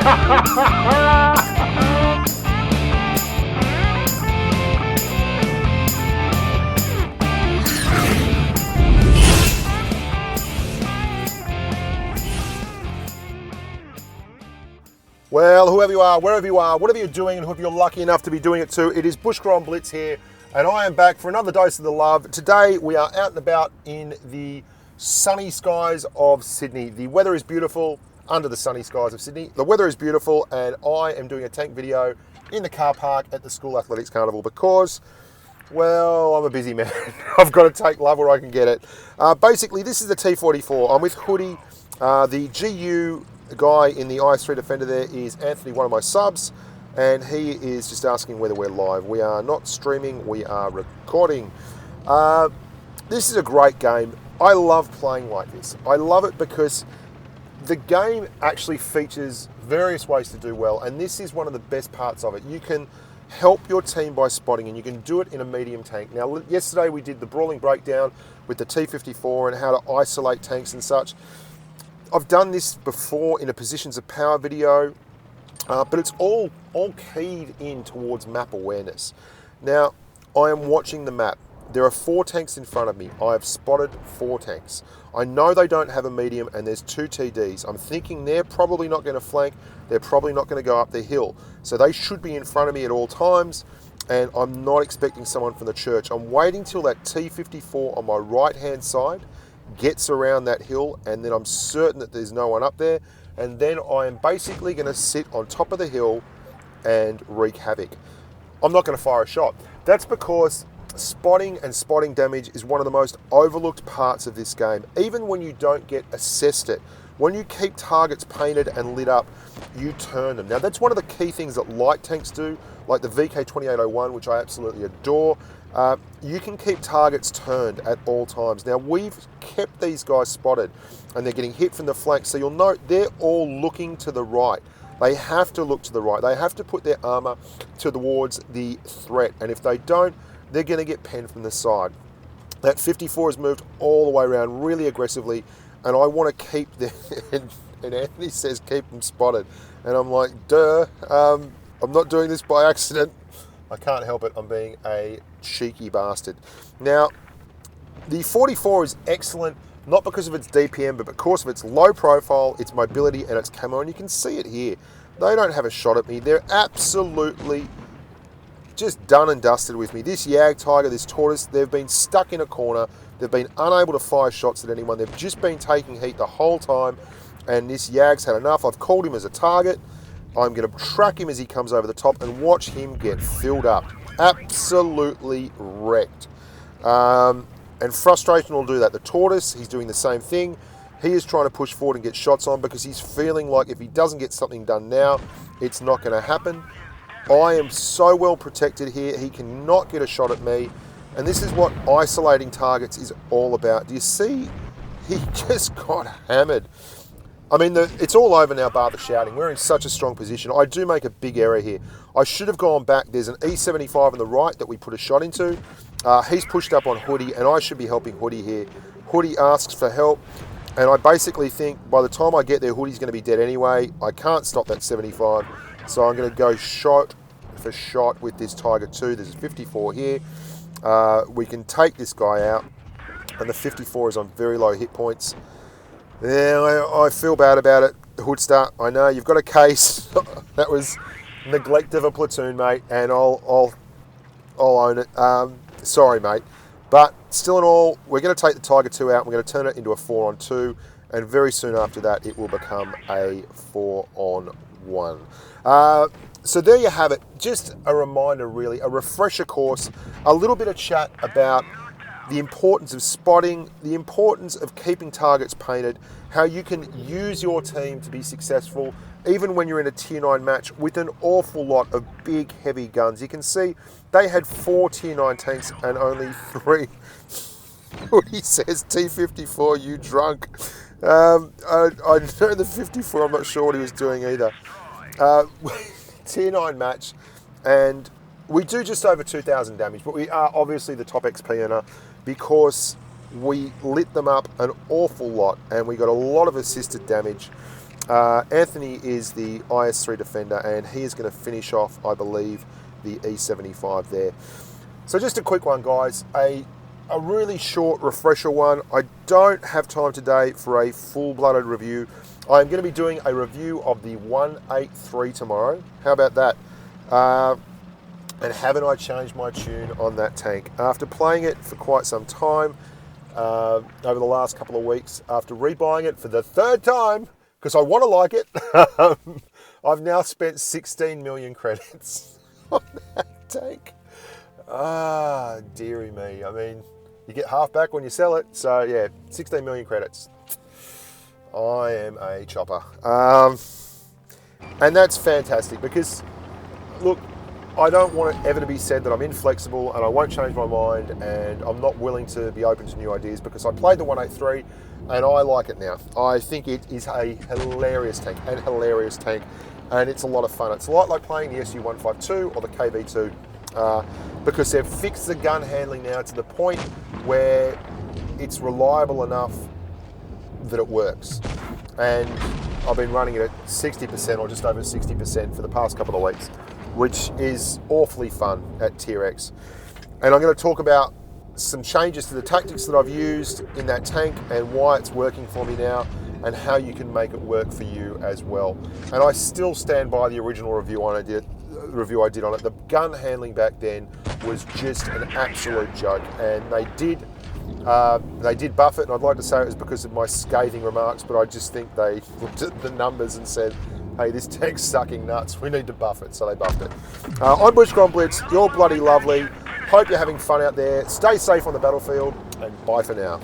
Well, whoever you are, wherever you are, whatever you're doing, and whoever you're lucky enough to be doing it too, it is Bushka on Blitz here, and I am back for another dose of the love. Today we are out and about in the sunny skies of Sydney. The weather is beautiful under the sunny skies of Sydney. The weather is beautiful, and I am doing a tank video in the car park at the School Athletics Carnival because, well, I'm a busy man. I've got to take love where I can get it. Basically, this is the T44. I'm with Hoodie, the GU guy in the IS3 Defender there is Anthony, one of my subs, and he is just asking whether we're live. We are not streaming, we are recording. This is a great game. I love playing like this. I love it because the game actually features various ways to do well, and this is one of the best parts of it. You can help your team by spotting, and you can do it in a medium tank. Now, yesterday we did the brawling breakdown with the T54 and how to isolate tanks and such. I've done this before in a positions of power video, but it's all keyed in towards map awareness. Now, I am watching the map. There are 4 tanks in front of me. I have spotted 4 tanks. I know they don't have a medium, and there's 2 TDs. I'm thinking they're probably not going to flank. They're probably not going to go up the hill. So they should be in front of me at all times, and I'm not expecting someone from the church. I'm waiting till that T54 on my right-hand side gets around that hill, and then I'm certain that there's no one up there, and then I am basically going to sit on top of the hill and wreak havoc. I'm not going to fire a shot. That's because spotting and spotting damage is one of the most overlooked parts of this game. Even when you don't get assessed it, when you keep targets painted and lit up, you turn them. Now, that's one of the key things that light tanks do, like the VK2801, which I absolutely adore. You can keep targets turned at all times. Now, we've kept these guys spotted, and they're getting hit from the flank, so you'll note they're all looking to the right. They have to look to the right. They have to put their armor towards the threat, and if they don't, they're going to get penned from the side. That 54 has moved all the way around really aggressively, and I want to keep them, and Anthony says keep them spotted, and I'm like, duh, I'm not doing this by accident. I can't help it. I'm being a cheeky bastard. Now, the 44 is excellent, not because of its DPM, but because of its low profile, its mobility, and its camo, and you can see it here. They don't have a shot at me. They're absolutely just done and dusted with me. This Yag Tiger, this Tortoise, they've been stuck in a corner. They've been unable to fire shots at anyone. They've just been taking heat the whole time, and this Yag's had enough. I've called him as a target. I'm going to track him as he comes over the top and watch him get filled up. Absolutely wrecked. And frustration will do that. The Tortoise, he's doing the same thing. He is trying to push forward and get shots on because he's feeling like if he doesn't get something done now, it's not going to happen. I am so well protected here. He cannot get a shot at me. And this is what isolating targets is all about. Do you see? He just got hammered. I mean, it's all over now, bar the shouting. We're in such a strong position. I do make a big error here. I should have gone back. There's an E75 on the right that we put a shot into. He's pushed up on Hoodie, and I should be helping Hoodie here. Hoodie asks for help, and I basically think by the time I get there, Hoodie's going to be dead anyway. I can't stop that 75, so I'm going to go shot for shot with this Tiger 2. There's a 54 here. We can take this guy out, and the 54 is on very low hit points. Yeah, I feel bad about it, Hoodster. I know you've got a case. That was neglect of a platoon, mate, and I'll own it. Sorry, mate. But still in all, we're going to take the Tiger 2 out. We're going to turn it into a 4-on-2, and very soon after that, it will become a 4-on-1. So there you have it. Just a reminder, really, a refresher course, a little bit of chat about the importance of spotting, the importance of keeping targets painted, how you can use your team to be successful, even when you're in a Tier 9 match with an awful lot of big, heavy guns. You can see they had 4 Tier 9 tanks and only 3. He says, T54, you drunk. I know the 54, I'm not sure what he was doing either. Tier 9 match, and we do just over 2,000 damage, but we are obviously the top XP earner because we lit them up an awful lot, and we got a lot of assisted damage. Anthony is the IS-3 Defender, and he is going to finish off, I believe, the E75 there. So just a quick one, guys. A really short refresher one. I don't have time today for a full-blooded review. I'm going to be doing a review of the 183 tomorrow. How about that? And haven't I changed my tune on that tank? After playing it for quite some time, over the last couple of weeks, after rebuying it for the third time, because I want to like it, I've now spent 16 million credits on that tank. Ah, dearie me. I mean, you get half back when you sell it. So yeah, 16 million credits. I am a chopper. And that's fantastic because, look, I don't want it ever to be said that I'm inflexible and I won't change my mind and I'm not willing to be open to new ideas, because I played the 183 and I like it now. I think it is a hilarious tank and it's a lot of fun. It's a lot like playing the SU-152 or the KV-2 because they've fixed the gun handling now to the point where it's reliable enough that it works. And I've been running it at 60% or just over 60% for the past couple of weeks, which is awfully fun at Tier X. And I'm going to talk about some changes to the tactics that I've used in that tank and why it's working for me now and how you can make it work for you as well. And I still stand by the original review I did on it. The gun handling back then was just an absolute joke, and they did buff it, and I'd like to say it was because of my scathing remarks, but I just think they looked at the numbers and said, hey, this tank's sucking nuts, we need to buff it, so they buffed it. I'm Bushka Blitz, you're bloody lovely. Hope you're having fun out there. Stay safe on the battlefield, and bye for now.